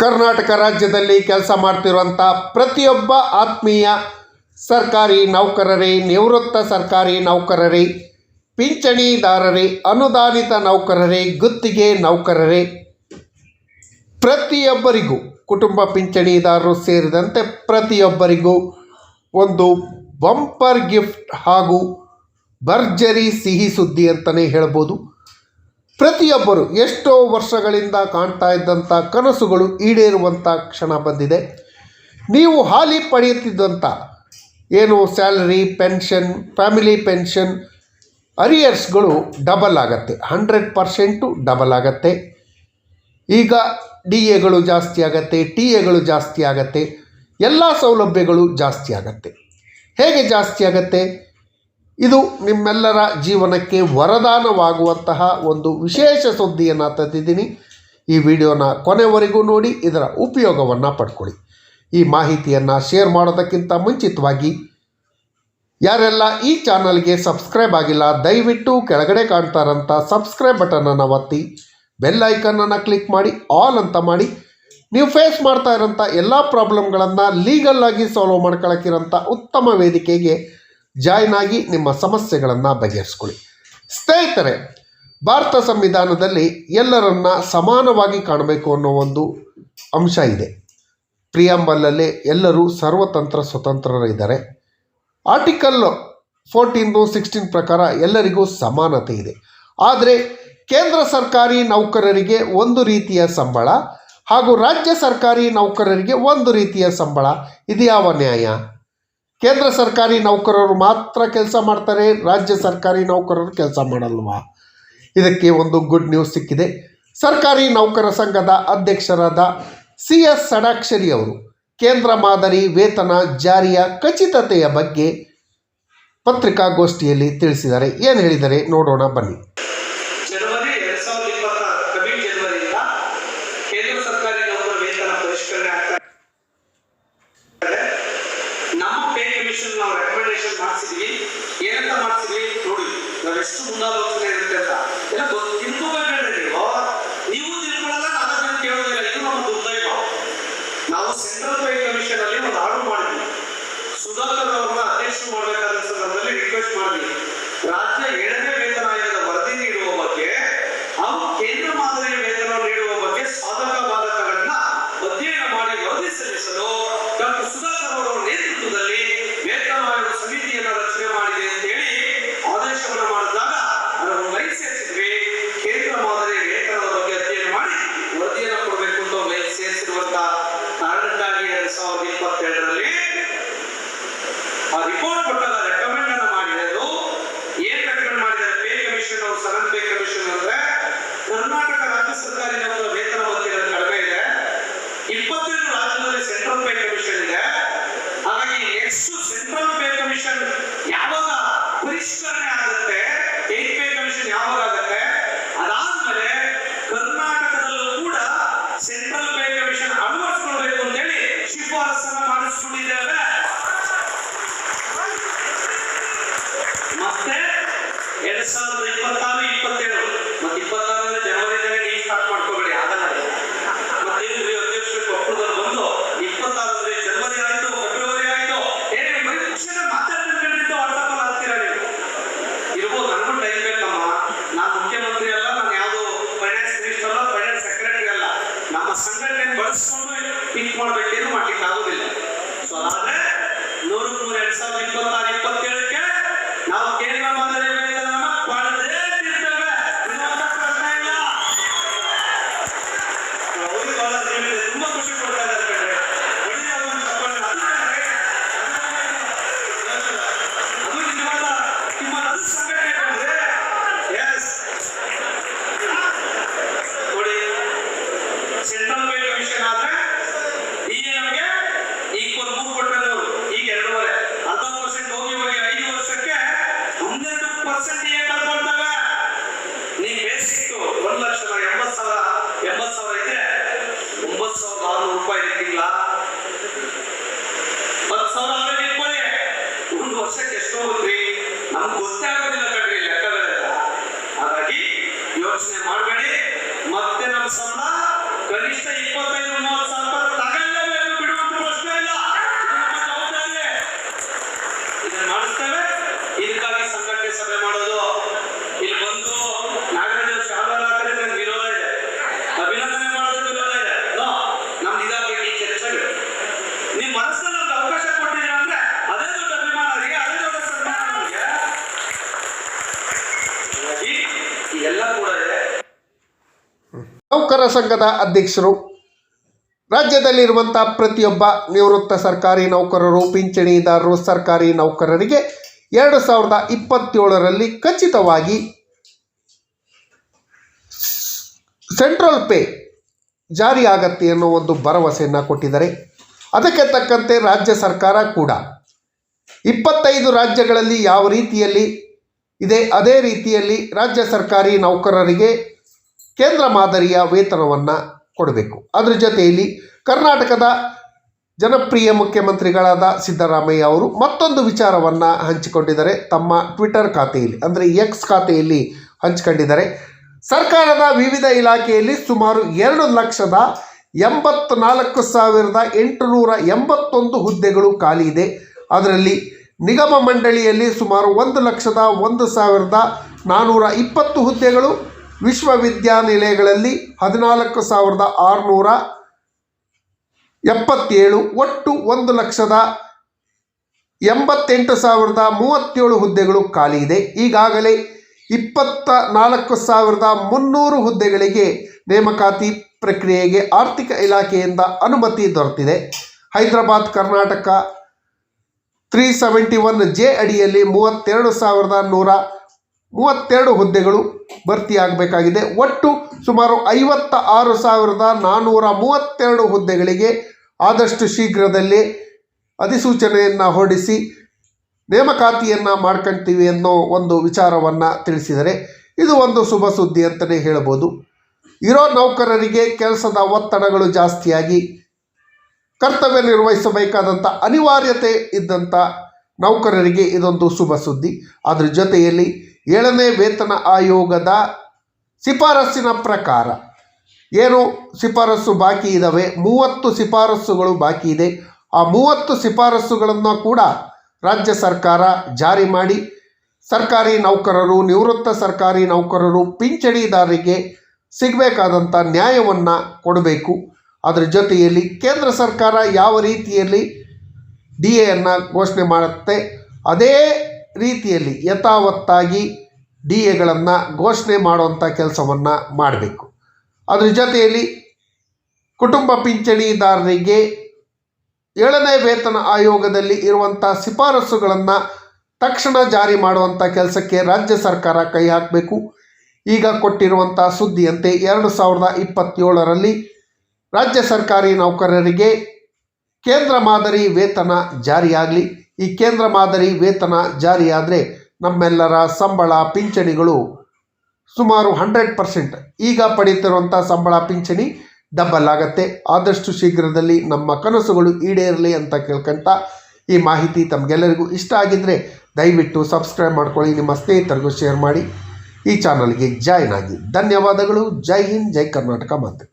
ಕರ್ನಾಟಕ ರಾಜ್ಯದಲ್ಲಿ ಕೆಲಸ ಮಾಡ್ತಿರುವಂಥ ಪ್ರತಿಯೊಬ್ಬ ಆತ್ಮೀಯ ಸರ್ಕಾರಿ ನೌಕರರೇ, ನಿವೃತ್ತ ಸರ್ಕಾರಿ ನೌಕರರೇ, ಪಿಂಚಣಿದಾರರೇ, ಅನುದಾನಿತ ನೌಕರರೇ, ಗುತ್ತಿಗೆ ನೌಕರರೇ, ಪ್ರತಿಯೊಬ್ಬರಿಗೂ ಕುಟುಂಬ ಪಿಂಚಣಿದಾರರು ಸೇರಿದಂತೆ ಪ್ರತಿಯೊಬ್ಬರಿಗೂ ಒಂದು ಬಂಪರ್ ಗಿಫ್ಟ್ ಹಾಗೂ ಭರ್ಜರಿ ಸಿಹಿ ಸುದ್ದಿ ಅಂತಲೇ ಹೇಳ್ಬೋದು. ಪ್ರತಿಯೊಬ್ಬರು ಎಷ್ಟೋ ವರ್ಷಗಳಿಂದ ಕಾಣ್ತಾ ಇದ್ದಂಥ ಕನಸುಗಳು ಈಡೇರುವಂಥ ಕ್ಷಣ ಬಂದಿದೆ. ನೀವು ಹಾಲಿ ಪಡೆಯುತ್ತಿದ್ದಂಥ ಏನು ಸ್ಯಾಲರಿ, ಪೆನ್ಷನ್, ಫ್ಯಾಮಿಲಿ ಪೆನ್ಷನ್, ಅರಿಯರ್ಸ್ಗಳು ಡಬಲ್ ಆಗತ್ತೆ, 100% ಡಬಲ್ ಆಗತ್ತೆ. ಈಗ ಡಿ ಎಗಳು ಜಾಸ್ತಿ ಆಗತ್ತೆ, ಟಿ ಎಗಳು ಜಾಸ್ತಿ ಆಗತ್ತೆ, ಎಲ್ಲ ಸೌಲಭ್ಯಗಳು ಜಾಸ್ತಿ ಆಗತ್ತೆ. ಹೇಗೆ ಜಾಸ್ತಿ ಆಗತ್ತೆ? ಇದು ನಿಮ್ಮೆಲ್ಲರ ಜೀವನಕ್ಕೆ ವರದಾನವಾಗುವಂತಹ ಒಂದು ವಿಶೇಷ ಸುದ್ದಿಯನ್ನು ತಂದಿದ್ದೀನಿ. ಈ ವಿಡಿಯೋನ ಕೊನೆವರೆಗೂ ನೋಡಿ ಇದರ ಉಪಯೋಗವನ್ನು ಪಡ್ಕೊಳ್ಳಿ. ಈ ಮಾಹಿತಿಯನ್ನು ಶೇರ್ ಮಾಡೋದಕ್ಕಿಂತ ಮುಂಚಿತವಾಗಿ ಯಾರೆಲ್ಲ ಈ ಚಾನಲ್ಗೆ ಸಬ್ಸ್ಕ್ರೈಬ್ ಆಗಿಲ್ಲ, ದಯವಿಟ್ಟು ಕೆಳಗಡೆ ಕಾಣ್ತಾ ಇರೋಂಥ ಸಬ್ಸ್ಕ್ರೈಬ್ ಬಟನನ್ನು ಒತ್ತಿ, ಬೆಲ್ ಐಕನನ್ನು ಕ್ಲಿಕ್ ಮಾಡಿ, ಆಲ್ ಅಂತ ಮಾಡಿ. ನೀವು ಫೇಸ್ ಮಾಡ್ತಾ ಇರೋಂಥ ಎಲ್ಲ ಪ್ರಾಬ್ಲಮ್ಗಳನ್ನು ಲೀಗಲ್ಲಾಗಿ ಸಾಲ್ವ್ ಮಾಡ್ಕೊಳ್ಳೋಕ್ಕಿರೋಂಥ ಉತ್ತಮ ವೇದಿಕೆಗೆ ಜಾಯ್ನ್ ಆಗಿ ನಿಮ್ಮ ಸಮಸ್ಯೆಗಳನ್ನು ಬಗೆಹರಿಸ್ಕೊಳ್ಳಿ. ಸ್ನೇಹಿತರೆ, ಭಾರತ ಸಂವಿಧಾನದಲ್ಲಿ ಎಲ್ಲರನ್ನ ಸಮಾನವಾಗಿ ಕಾಣಬೇಕು ಅನ್ನೋ ಒಂದು ಅಂಶ ಇದೆ. ಪ್ರಿಯಾಂಬಲಲ್ಲಿ ಎಲ್ಲರೂ ಸರ್ವತಂತ್ರ ಸ್ವತಂತ್ರರಿದ್ದಾರೆ. ಆರ್ಟಿಕಲ್ 14, 16 ಪ್ರಕಾರ ಎಲ್ಲರಿಗೂ ಸಮಾನತೆ ಇದೆ. ಆದರೆ ಕೇಂದ್ರ ಸರ್ಕಾರಿ ನೌಕರರಿಗೆ ಒಂದು ರೀತಿಯ ಸಂಬಳ ಹಾಗೂ ರಾಜ್ಯ ಸರ್ಕಾರಿ ನೌಕರರಿಗೆ ಒಂದು ರೀತಿಯ ಸಂಬಳ. ಇದು ಯಾವ ನ್ಯಾಯ? ಕೇಂದ್ರ ಸರ್ಕಾರಿ ನೌಕರರು ಮಾತ್ರ ಕೆಲಸ ಮಾಡ್ತಾರೆ, ರಾಜ್ಯ ಸರ್ಕಾರಿ ನೌಕರರು ಕೆಲಸ ಮಾಡಲ್ವಾ? ಇದಕ್ಕೆ ಒಂದು ಗುಡ್ ನ್ಯೂಸ್ ಸಿಕ್ಕಿದೆ. ಸರ್ಕಾರಿ ನೌಕರ ಸಂಘದ ಅಧ್ಯಕ್ಷರಾದ CS ಷಡಾಕ್ಷರಿ ಅವರು ಕೇಂದ್ರ ಮಾದರಿ ವೇತನ ಜಾರಿಯ ಖಚಿತತೆಯ ಬಗ್ಗೆ ಪತ್ರಿಕಾಗೋಷ್ಠಿಯಲ್ಲಿ ತಿಳಿಸಿದ್ದಾರೆ. ಏನು ಹೇಳಿದ್ದಾರೆ ನೋಡೋಣ ಬನ್ನಿ. ಜನವರಿ 2020 ಕಮಿಟ್ ಜನವರಿಯಿಂದ ಕೇಂದ್ರ ಸರ್ಕಾರಿ ನೌಕರ ವೇತನ ಪರಿಷ್ಕರಣೆ ಆಗ್ತಾ ಇದೆ. ನಮ್ಮ ಪೇ ಕಮಿಷನ್ ನಾವು ರೆಕಮೆಂಡೇಶನ್ ಮಾಡಿಸಿದ್ವಿ. ಏನಂತ ಮಾಡಿಸಿದ್ವಿ ನೋಡಿ, ನಾವು ಎಷ್ಟು ಮುಂದಾಲೋಚನೆ ಇರುತ್ತೆ ಅಂತ ಎಲ್ಲ ತಿಳ್ಕೋಬೇಕಂದ್ರೆ ನೀವು ತಿಳ್ಕೊಳ್ಳಲ್ಲ, ನಾನು ಕೇಳೋದಿಲ್ಲ. ಇದು ನಮ್ಮ ದುರ್ದೈವ. ನಾವು ಸೆಂಟ್ರಲ್ ಪೇ ಕಮಿಷನ್ ಅಲ್ಲಿ ಒಂದು ಆರ್ಡರ್ ಮಾಡಿದ್ವಿ. ಸುಧಾಕರ್ ಅವರನ್ನ ಅಧ್ಯಕ್ಷರು ಮಾಡಬೇಕಾದ ಸಂದರ್ಭದಲ್ಲಿ ರಿಕ್ವೆಸ್ಟ್ ಮಾಡಿದ್ವಿ, ರಾಜ್ಯ 7ನೇ ವೇತನ ಆಯೋಗದ ವರದಿ ನೀಡುವ ಬಗ್ಗೆ ಹಾಗೂ ಕೇಂದ್ರ ಮಾದರಿ ವೇತನ ನೀಡುವ ಬಗ್ಗೆ ಸಾಧಕ ಬಾಧಕಗಳನ್ನ ಅಧ್ಯಯನ ಮಾಡಿ ವರದಿ ಸಲ್ಲಿಸಲು ಡಾಕ್ಟರ್ ಸುಧಾಕರ್ ಅವರ ನೇತೃತ್ವದಲ್ಲಿ ವೇತನ ಆಯೋಗ ಸಮಿತಿಯನ್ನು ರಚನೆ ಮಾಡಿದೆ ಅಂತ ಹೇಳಿ ಆದೇಶವನ್ನು ಮಾಡಿದಾಗ ಅದನ್ನು ಲೈನ್ ಸೇರಿಸಿದ್ವಿ. ಕೇಂದ್ರ ಮಾದರಿ ವೇತನದ ಬಗ್ಗೆ ಅಧ್ಯಯನ ಮಾಡಿ ವರದಿಯನ್ನು ಕೊಡಬೇಕು ಅಂತ ಲೈನ್ ಸೇರಿಸಿರುವಂತ ಕಾರಣಕ್ಕಾಗಿ 2022ರಲ್ಲಿ ಆ ರಿಪೋರ್ಟ್ ಕೊಟ್ಟಾಗ ರೆಕಮೆಂಡ್ ಅನ್ನು ಮಾಡಿರೋದು. ಏನ್ ರೆಕಮೆಂಡ್ ಮಾಡಿದ್ದಾರೆ ಪೇ ಕಮಿಷನ್ ಅವರು? ಸೆವೆಂತ್ ಪೇ ಕಮಿಷನ್ ಅಂದ್ರೆ ಕರ್ನಾಟಕ ರಾಜ್ಯ ಸರ್ಕಾರಿ ನೌಕರರ ವೇತನ ಒತ್ತಿಗೆ ಕಡಿಮೆ ಇದೆ. 22 ರಾಜ್ಯದಲ್ಲಿ ಸೆಂಟ್ರಲ್ ಪೇ ಕಮಿಷನ್ ಇದೆ. ಹಾಗಾಗಿ ನೆಕ್ಸ್ಟ್ ಸೆಂಟ್ರಲ್ ಪೇ ಕಮಿಷನ್ ಯಾವಾಗ ಪರಿಷ್ಕರಣೆ ಆಗುತ್ತೆ, 8th ಪೇ ಕಮಿಷನ್ ಯಾವಾಗ ಆಗುತ್ತೆ, ಅದಾದ್ಮೇಲೆ ಕರ್ನಾಟಕದಲ್ಲೂ ಕೂಡ ಸೆಂಟ್ರಲ್ ಪೇ ಕಮಿಷನ್ ಅಳವಡಿಸಿಕೊಳ್ಬೇಕು ಅಂತ ಹೇಳಿ ಶಿಫಾರಸನ್ನು ಮಾಡಿಸಿಕೊಂಡಿದ್ದೇವೆ. ಮತ್ತೆ 2026, 27 ಮತ್ತೆ 26 ಜನವರಿಯಿಂದಲೇ ನೀವು ಸ್ಟಾರ್ಟ್ ಮಾಡ್ಕೋಬೇಡಿ, ಆಗಲ್ಲ. ಮತ್ತೆ ಅಧ್ಯಕ್ಷರು ಒಪ್ಪುದನ್ನು ಬಂದು 26 ಜನವರಿ ಆಯ್ತು, ಫೆಬ್ರವರಿ ಆಯ್ತು, ಮಾತಾಡ್ತಿದ್ದು ವಾಟ್ಸಪ್ ಅಲ್ಲಿ ಹಾಕ್ತೀರಾ ನೀವು? ಇರ್ಬೋದು, ನನಗೂ ಟೈಮ್ ಬೇಕಮ್ಮ. ನಾನು ಮುಖ್ಯಮಂತ್ರಿ ಅಲ್ಲ, ನಾನು ಯಾವುದು ಫೈನಾನ್ಸ್ ಮಿನಿಸ್ಟರ್ ಅಲ್ಲ, ಫೈನಾನ್ಸ್ ಸೆಕ್ರೆಟರಿ ಅಲ್ಲ. ನಮ್ಮ ಸಂಘಟನೆ ಬಳಸ್ಕೊಂಡು ಪಿಕ್ ಮಾಡ್ಬೇಕೇನು ಮಾಡ್ಲಿಕ್ಕೆ ಆಗೋದಿಲ್ಲ. ಸೊ ಅದಾದ್ರೆ 100-100 2026-27ಕ್ಕೆ ನಾವು ಕೇಂದ್ರ ಮಾದರಿ ವೇತನವನ್ನು ಪಡೆದೇ ಇರ್ತೇವೆ. ಪ್ರಶ್ನೆ ಇಲ್ಲ. ಅವ್ರಿಗೆ ಬಹಳ ತುಂಬಾ ಖುಷಿ ಕೊಡ್ತಾ ಇದ್ದಾರೆ. ಅದು ನಿಜವಾದ ನಿಮ್ಮ ಸಂಘಟನೆ ಕಂಡ್ರೆ ಎಸ್ ನೋಡಿ. ಸೆಂಟ್ರಲ್ ಪೇ ಕಮಿಷನ್ ಆದ್ರೆ ಈಗ ನಮಗೆ ಈಕ್ವಲ್ 3 ಕೊಟ್ಟರೆ ಈಗ 2.5 10% ಹೋಗಿ 5 ವರ್ಷಕ್ಕೆ 12% ಕಳ್ಕೊಳ್ತವೆ. ನೀವು ಬೇಸಿಕ್ 1,80,000 ಇದ್ರೆ 9,600 ರೂಪಾಯಿ ತಿಂಗಳ 10,000 ಆದ್ರೆ ಇಟ್ಕೊಳ್ಳಿ. ಒಂದು ವರ್ಷಕ್ಕೆ ಎಷ್ಟು ಹೋಗ್ರಿ ನಮ್ಗೆ ಗೊತ್ತೇ ಆಗೋದಿಲ್ಲ ಕಣ್ರಿ, ಲೆಕ್ಕಗಳೆಲ್ಲ. ಹಾಗಾಗಿ ಯೋಚನೆ ಮಾಡಬೇಡಿ. ಮತ್ತೆ ನಮ್ಮ ಸಂಬಳ ಕನಿಷ್ಠ 25-30 ನೌಕರ ಸಂಘದ ಅಧ್ಯಕ್ಷರು. ರಾಜ್ಯದಲ್ಲಿರುವಂಥ ಪ್ರತಿಯೊಬ್ಬ ನಿವೃತ್ತ ಸರ್ಕಾರಿ ನೌಕರರು, ಪಿಂಚಣಿದಾರರು, ಸರ್ಕಾರಿ ನೌಕರರಿಗೆ 2027ರಲ್ಲಿ ಖಚಿತವಾಗಿ ಸೆಂಟ್ರಲ್ ಪೇ ಜಾರಿಯಾಗತ್ತೆ ಅನ್ನೋ ಒಂದು ಭರವಸೆಯನ್ನು ಕೊಟ್ಟಿದ್ದಾರೆ. ಅದಕ್ಕೆ ತಕ್ಕಂತೆ ರಾಜ್ಯ ಸರ್ಕಾರ ಕೂಡ 25 ರಾಜ್ಯಗಳಲ್ಲಿ ಯಾವ ರೀತಿಯಲ್ಲಿ ಇದೆ ಅದೇ ರೀತಿಯಲ್ಲಿ ರಾಜ್ಯ ಸರ್ಕಾರಿ ನೌಕರರಿಗೆ ಕೇಂದ್ರ ಮಾದರಿಯ ವೇತನವನ್ನು ಕೊಡಬೇಕು. ಅದರ ಜೊತೆಯಲ್ಲಿ ಕರ್ನಾಟಕದ ಜನಪ್ರಿಯ ಮುಖ್ಯಮಂತ್ರಿಗಳಾದ ಸಿದ್ದರಾಮಯ್ಯ ಅವರು ಮತ್ತೊಂದು ವಿಚಾರವನ್ನು ಹಂಚಿಕೊಂಡಿದ್ದಾರೆ. ತಮ್ಮ ಟ್ವಿಟರ್ ಖಾತೆಯಲ್ಲಿ ಅಂದರೆ ಎಕ್ಸ್ ಖಾತೆಯಲ್ಲಿ ಹಂಚಿಕೊಂಡಿದ್ದಾರೆ. ಸರ್ಕಾರದ ವಿವಿಧ ಇಲಾಖೆಯಲ್ಲಿ ಸುಮಾರು 2,84,881 ಹುದ್ದೆಗಳು ಖಾಲಿ ಇದೆ. ಅದರಲ್ಲಿ ನಿಗಮ ಮಂಡಳಿಯಲ್ಲಿ ಸುಮಾರು 1,01,420 ಹುದ್ದೆಗಳು, ವಿಶ್ವವಿದ್ಯಾನಿಲಯಗಳಲ್ಲಿ 14,677, ಒಟ್ಟು 1,88,037 ಹುದ್ದೆಗಳು ಖಾಲಿ ಇದೆ. ಈಗಾಗಲೇ 24,300 ಹುದ್ದೆಗಳಿಗೆ ನೇಮಕಾತಿ ಪ್ರಕ್ರಿಯೆಗೆ ಆರ್ಥಿಕ ಇಲಾಖೆಯಿಂದ ಅನುಮತಿ ದೊರೆತಿದೆ. ಹೈದರಾಬಾದ್ ಕರ್ನಾಟಕ 371J ಅಡಿಯಲ್ಲಿ 32,132 ಹುದ್ದೆಗಳು ಭರ್ತಿಯಾಗಬೇಕಾಗಿದೆ. ಒಟ್ಟು ಸುಮಾರು 56,432 ಹುದ್ದೆಗಳಿಗೆ ಆದಷ್ಟು ಶೀಘ್ರದಲ್ಲೇ ಅಧಿಸೂಚನೆಯನ್ನು ಹೊರಡಿಸಿ ನೇಮಕಾತಿಯನ್ನು ಮಾಡ್ಕೊಳ್ತೀವಿ ಅನ್ನೋ ಒಂದು ವಿಚಾರವನ್ನು ತಿಳಿಸಿದರೆ ಇದು ಒಂದು ಶುಭ ಸುದ್ದಿ ಅಂತಲೇ ಹೇಳ್ಬೋದು. ಇರೋ ನೌಕರರಿಗೆ ಕೆಲಸದ ಒತ್ತಡಗಳು ಜಾಸ್ತಿಯಾಗಿ ಕರ್ತವ್ಯ ನಿರ್ವಹಿಸಬೇಕಾದಂಥ ಅನಿವಾರ್ಯತೆ ಇದ್ದಂಥ ನೌಕರರಿಗೆ ಇದೊಂದು ಶುಭ ಸುದ್ದಿ. ಅದರ ಜೊತೆಯಲ್ಲಿ 7ನೇ ವೇತನ ಆಯೋಗದ ಶಿಫಾರಸ್ಸಿನ ಪ್ರಕಾರ ಏನು ಶಿಫಾರಸ್ಸು ಬಾಕಿ ಇದ್ದಾವೆ, 30 ಶಿಫಾರಸ್ಸುಗಳು ಬಾಕಿ ಇದೆ. ಆ 30 ಶಿಫಾರಸ್ಸುಗಳನ್ನು ಕೂಡ ರಾಜ್ಯ ಸರ್ಕಾರ ಜಾರಿ ಮಾಡಿ ಸರ್ಕಾರಿ ನೌಕರರು, ನಿವೃತ್ತ ಸರ್ಕಾರಿ ನೌಕರರು, ಪಿಂಚಣಿದಾರರಿಗೆ ಸಿಗಬೇಕಾದಂಥ ನ್ಯಾಯವನ್ನು ಕೊಡಬೇಕು. ಅದರ ಜೊತೆಯಲ್ಲಿ ಕೇಂದ್ರ ಸರ್ಕಾರ ಯಾವ ರೀತಿಯಲ್ಲಿ DAಯನ್ನು ಘೋಷಣೆ ಮಾಡುತ್ತೆ ಅದೇ ರೀತಿಯಲ್ಲಿ ಯಥಾವತ್ತಾಗಿ DAಗಳನ್ನು ಘೋಷಣೆ ಮಾಡುವಂಥ ಕೆಲಸವನ್ನು ಮಾಡಬೇಕು. ಅದರ ಜೊತೆಯಲ್ಲಿ ಕುಟುಂಬ ಪಿಂಚಣಿದಾರರಿಗೆ 7ನೇ ವೇತನ ಆಯೋಗದಲ್ಲಿ ಇರುವಂಥ ಶಿಫಾರಸುಗಳನ್ನು ತಕ್ಷಣ ಜಾರಿ ಮಾಡುವಂಥ ಕೆಲಸಕ್ಕೆ ರಾಜ್ಯ ಸರ್ಕಾರ ಕೈ ಹಾಕಬೇಕು. ಈಗ ಕೊಟ್ಟಿರುವಂಥ ಸುದ್ದಿಯಂತೆ 2027ರಲ್ಲಿ ರಾಜ್ಯ ಸರ್ಕಾರಿ ನೌಕರರಿಗೆ ಕೇಂದ್ರ ಮಾದರಿ ವೇತನ ಜಾರಿಯಾಗಲಿ. ಈ ಕೇಂದ್ರ ಮಾದರಿ ವೇತನ ಜಾರಿಯಾದರೆ ನಮ್ಮೆಲ್ಲರ ಸಂಬಳ ಪಿಂಚಣಿಗಳು ಸುಮಾರು 100% ಈಗ ಪಡೀತಿರುವಂಥ ಸಂಬಳ ಪಿಂಚಣಿ ಡಬಲ್ ಆಗತ್ತೆ. ಆದಷ್ಟು ಶೀಘ್ರದಲ್ಲಿ ನಮ್ಮ ಕನಸುಗಳು ಈಡೇರಲಿ ಅಂತ ಕೇಳ್ಕೊಂತ ಈ ಮಾಹಿತಿ ತಮಗೆಲ್ಲರಿಗೂ ಇಷ್ಟ ಆಗಿದ್ದರೆ ದಯವಿಟ್ಟು ಸಬ್ಸ್ಕ್ರೈಬ್ ಮಾಡ್ಕೊಳ್ಳಿ, ನಿಮ್ಮ ಸ್ನೇಹಿತರಿಗೂ ಶೇರ್ ಮಾಡಿ, ಈ ಚಾನಲ್ಗೆ ಜಾಯ್ನ್ ಆಗಿ. ಧನ್ಯವಾದಗಳು. ಜೈ ಹಿಂದ್, ಜೈ ಕರ್ನಾಟಕ ಮಾತೆ.